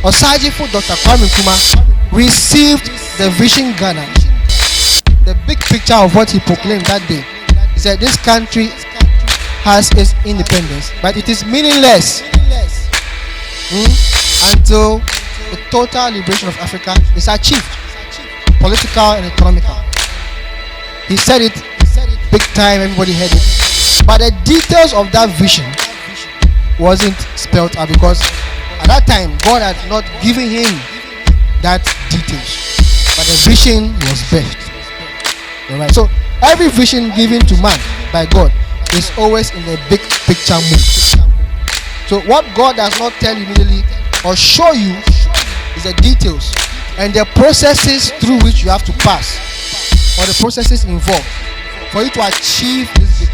Osagyefo Dr. Kwame Nkrumah received the vision Ghana, the big picture of what he proclaimed that day. He said this country has its independence, but it is meaningless until the total liberation of Africa is achieved, political and economical. He said it big time, everybody heard it. But the details of that vision wasn't spelled out because at that time God had not given him that details. But the vision was birthed. Alright. So every vision given to man by God is always in a big picture mood. So what God does not tell you immediately or show you is the details and the processes through which you have to pass, or the processes involved for you to achieve this